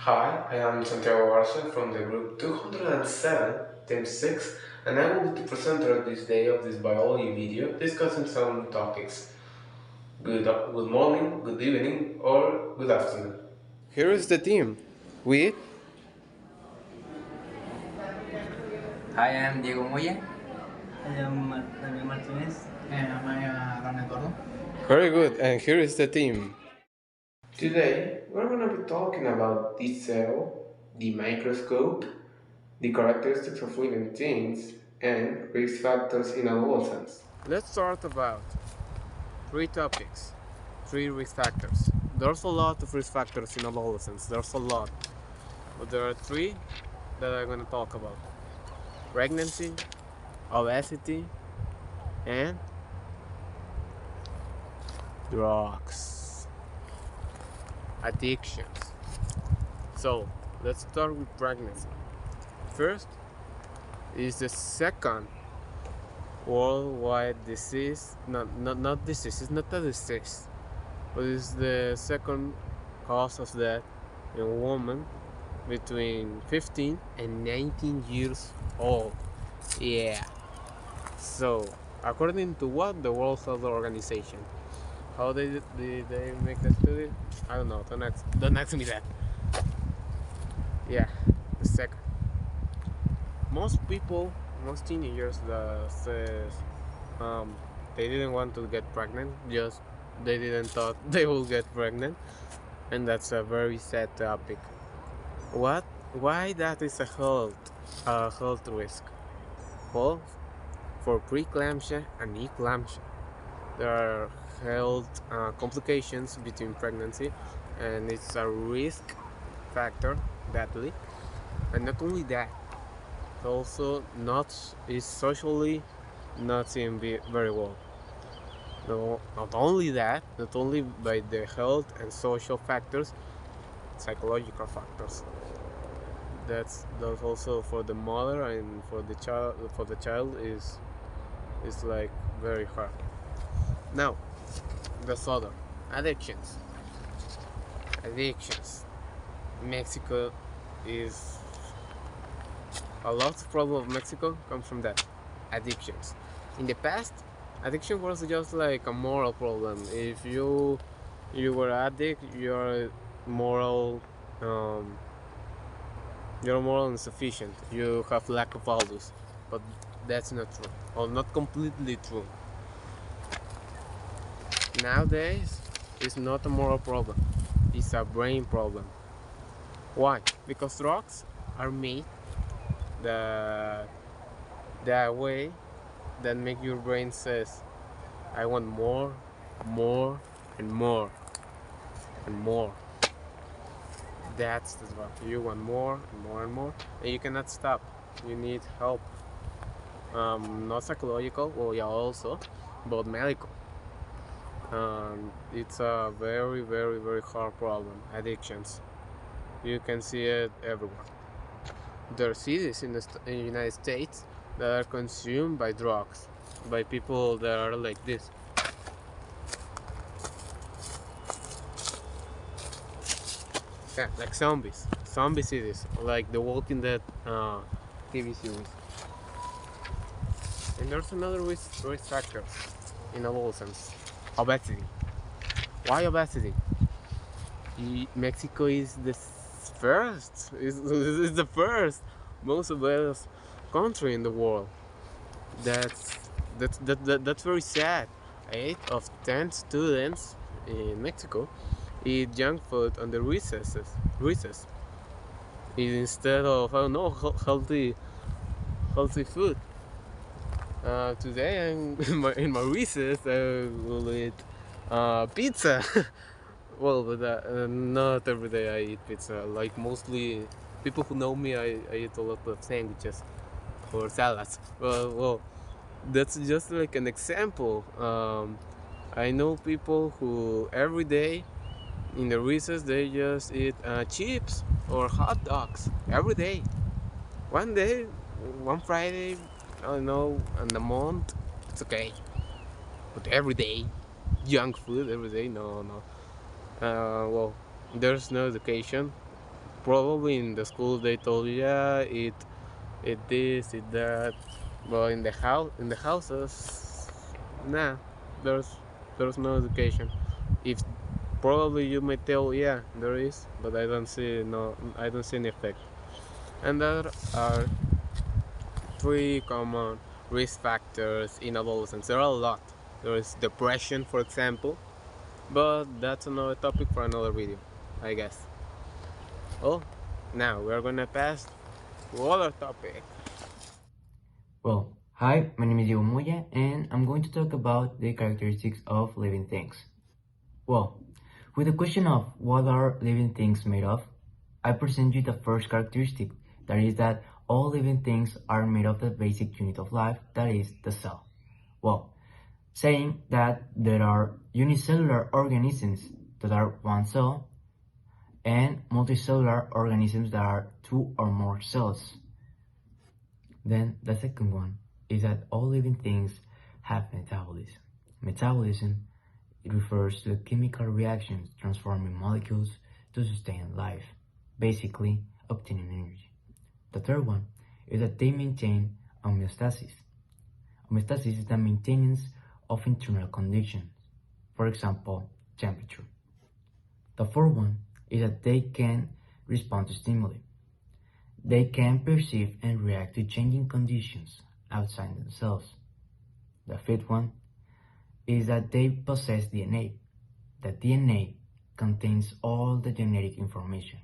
Hi, I am Santiago Barça from the group 207, Team 6, and I will be the presenter this day of this biology video discussing some topics. Good morning, good evening, or good afternoon. Here is the team with Hi, I'm Diego Moya. I am Daniel Martinez. And I'm Ronald Gordo. very good, and here is the team. Today, we're going to be talking about the cell, the microscope, the characteristics of living things, and risk factors in adolescence. Let's start about three topics, three risk factors. There's a lot of risk factors in adolescence, there's a lot, but there are three that I'm going to talk about: pregnancy, obesity, and drugs, addictions. So let's start with pregnancy. First is the second worldwide disease, not disease, it's not a disease, but it's the second cause of death in women between 15 and 19 years old. Yeah. So, according to what? The World Health Organization. How did they make that study? I don't know. Don't ask me that. Yeah, the second. Most people, most teenagers that says they didn't want to get pregnant, just they didn't thought they will get pregnant, and that's a very sad topic. What? Why that is a health risk? Well, for preeclampsia and eclampsia, there are health complications between pregnancy, and it's a risk factor, badly. And not only that, also not is socially not seen very well. No, not only that, not only by the health and social factors, psychological factors. That's also for the mother and for the child. For the child is like very hard. Now, the other addictions. Addictions. Mexico is a lot of problem of Mexico comes from that, addictions. In the past, addiction was just like a moral problem. If you were addict, moral um, you're moral insufficient. You have lack of values, but that's not true, or not completely true. Nowadays, it's not a moral problem; it's a brain problem. Why? Because drugs are made the that way that make your brain says, I want more, more, and more, and more. That's the drug. You want more and more and more, and you cannot stop. You need help. Not psychological, well, yeah, also, but medical. It's a very, very, very hard problem. Addictions. You can see it everywhere. There are cities in the United States that are consumed by drugs, by people that are like this. Yeah, like zombies. Zombie cities, like the Walking Dead TV series. And there's another risk factor in adolescence: obesity. Why obesity? Mexico is the first, is the first most obese country in the world. That's very sad. 8 of 10 students in Mexico eat junk food on the recess instead of, I don't know, healthy food. Today I'm in my recess. I will eat pizza. Well, but not every day I eat pizza. Like mostly people who know me, I eat a lot of sandwiches or salads. Well, that's just like an example. I know people who every day in the recess they just eat chips or hot dogs every day. One day, one Friday, I don't know, in a month, it's okay. But every day, junk food every day, no. Well, there's no education probably in the school they told you, yeah, eat this, eat that, but in the houses, nah, there's there's no education. If probably you may tell, yeah, there is, but I don't see any effect. And there are three common risk factors in adolescence. There are a lot. There is depression, for example, but that's another topic for another video, I guess. Oh, now we're gonna pass to other topic. Well, hi, my name is Diego Moya, and I'm going to talk about the characteristics of living things. Well, with the question of what are living things made of, I present you the first characteristic, that is that all living things are made of the basic unit of life, that is the cell. Well, saying that there are unicellular organisms that are one cell and multicellular organisms that are two or more cells. Then the second one is that all living things have metabolism. Metabolism, it refers to the chemical reactions transforming molecules to sustain life, basically obtaining energy. The third one is that they maintain homeostasis. Homeostasis is the maintenance of internal conditions, for example, temperature. The fourth one is that they can respond to stimuli. They can perceive and react to changing conditions outside themselves. The fifth one is that they possess DNA. The DNA contains all the genetic information.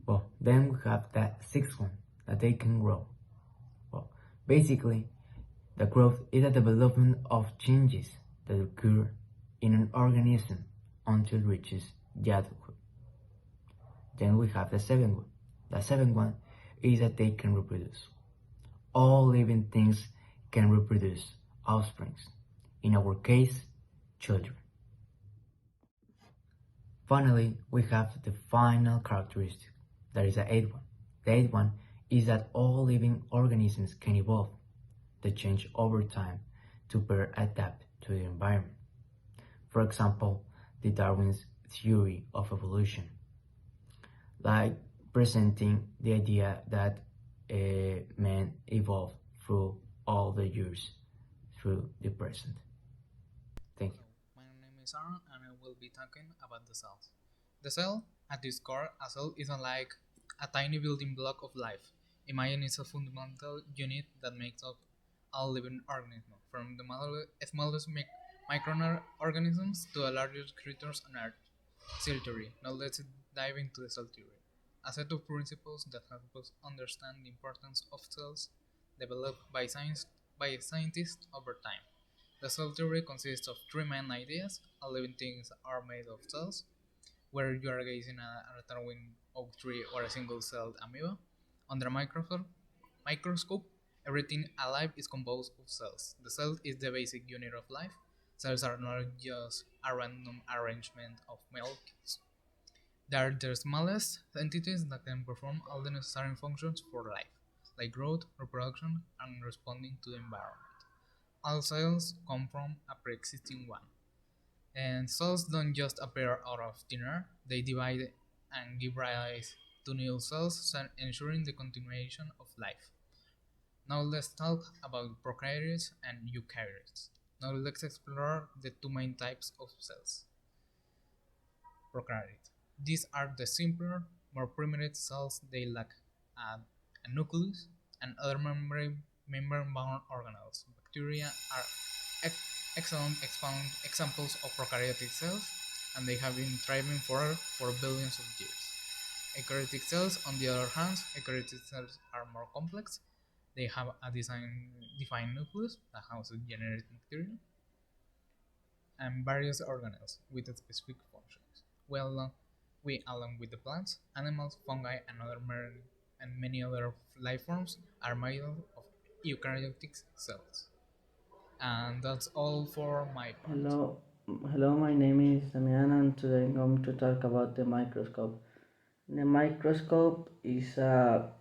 Well, then we have the sixth one, that they can grow. Well, basically, the growth is the development of changes that occur in an organism until it reaches adulthood. Then we have the seventh one. The seventh one is that they can reproduce. All living things can reproduce offsprings, in our case, children. Finally, we have the final characteristic, that is the eighth one. The eighth one is that all living organisms can evolve, they change over time to better adapt to the environment. For example, the Darwin's theory of evolution, like presenting the idea that man evolved through all the years, through the present. Thank you. My name is Aaron and I will be talking about the cells. The cell, at its core, a cell is like a tiny building block of life. Imagine it's a fundamental unit that makes up all living organisms, from the smallest microorganisms to the largest creatures on Earth. Cell theory. Now let's dive into the cell theory. A set of principles that help us understand the importance of cells developed by scientists over time. The cell theory consists of three main ideas. All living things are made of cells, whether you are gazing at a Darwin oak tree or a single-celled amoeba. Under a microscope, everything alive is composed of cells. The cell is the basic unit of life. Cells are not just a random arrangement of molecules. They are the smallest entities that can perform all the necessary functions for life, like growth, reproduction, and responding to the environment. All cells come from a pre-existing one. And cells don't just appear out of thin air, they divide and give rise to new cells, ensuring the continuation of life. Now let's talk about prokaryotes and eukaryotes. Now let's explore the two main types of cells. Prokaryote. These are the simpler, more primitive cells. They lack a nucleus and other membrane-bound organelles. Bacteria are excellent examples of prokaryotic cells, and they have been thriving for billions of years. Eukaryotic cells, on the other hand, eukaryotic cells are more complex. They have a defined nucleus that houses genetic material and various organelles with specific functions. We, along with the plants, animals, fungi, and many other life forms, are made of eukaryotic cells. And that's all for my part. Hello, my name is Damian, and today I'm going to talk about the microscope. The microscope is a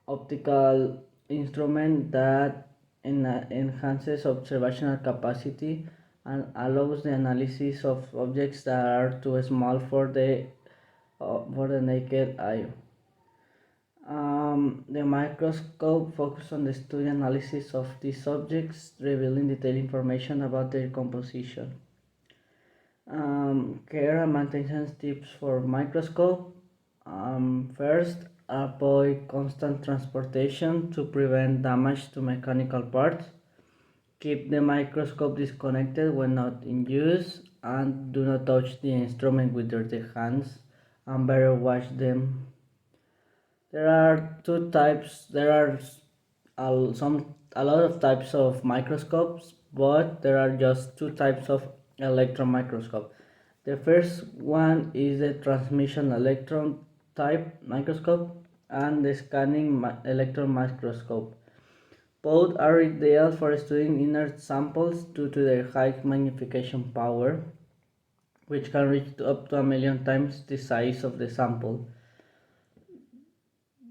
optical instrument that enhances observational capacity and allows the analysis of objects that are too small for the for the naked eye. The microscope focuses on the study analysis of these objects, revealing detailed information about their composition. Care and maintenance tips for microscope. First, avoid constant transportation to prevent damage to mechanical parts. Keep the microscope disconnected when not in use, and do not touch the instrument with dirty hands, and better wash them. There are two types. There are a lot of types of microscopes, but there are just two types of electron microscope. The first one is the transmission electron type microscope and the scanning electron microscope. Both are ideal for studying inert samples due to their high magnification power, which can reach up to 1,000,000 times the size of the sample.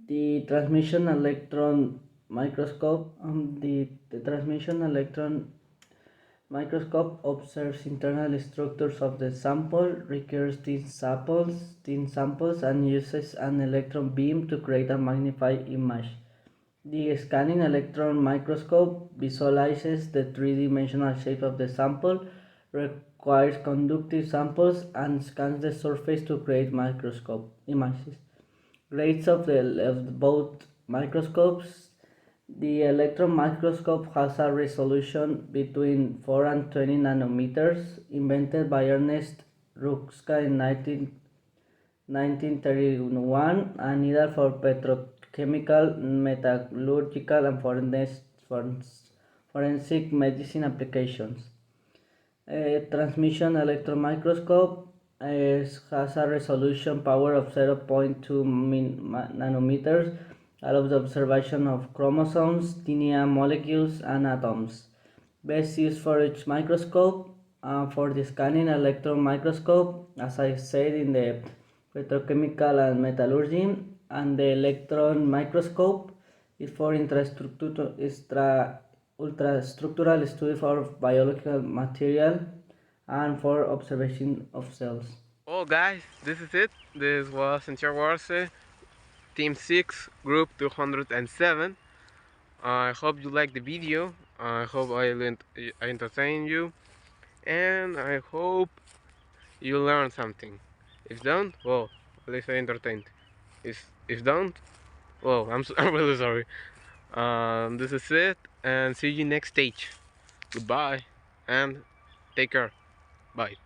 The transmission electron microscope the transmission electron microscope observes internal structures of the sample, requires thin samples and uses an electron beam to create a magnified image. The scanning electron microscope visualizes the three-dimensional shape of the sample, requires conductive samples, and scans the surface to create microscope images. Grades of both microscopes. The electron microscope has a resolution between 4 and 20 nanometers, invented by Ernest Rutschka in 1931, and needed for petrochemical, metallurgical, and forensic medicine applications. A transmission electron microscope has a resolution power of 0.2 nanometers, allows the observation of chromosomes, DNA molecules, and atoms. Best used for each microscope. For the scanning electron microscope, as I said, in the petrochemical and metallurgy, and the electron microscope is for ultrastructural study for biological material and for observation of cells. Well, guys, this is it. This was Santiago Arce, Team 6, Group 207. I hope you liked the video. I hope I entertained you. And I hope you learned something. If don't, well, at least I entertained. If don't, well, I'm really sorry. This is it, and see you next stage. Goodbye, and take care. Bye.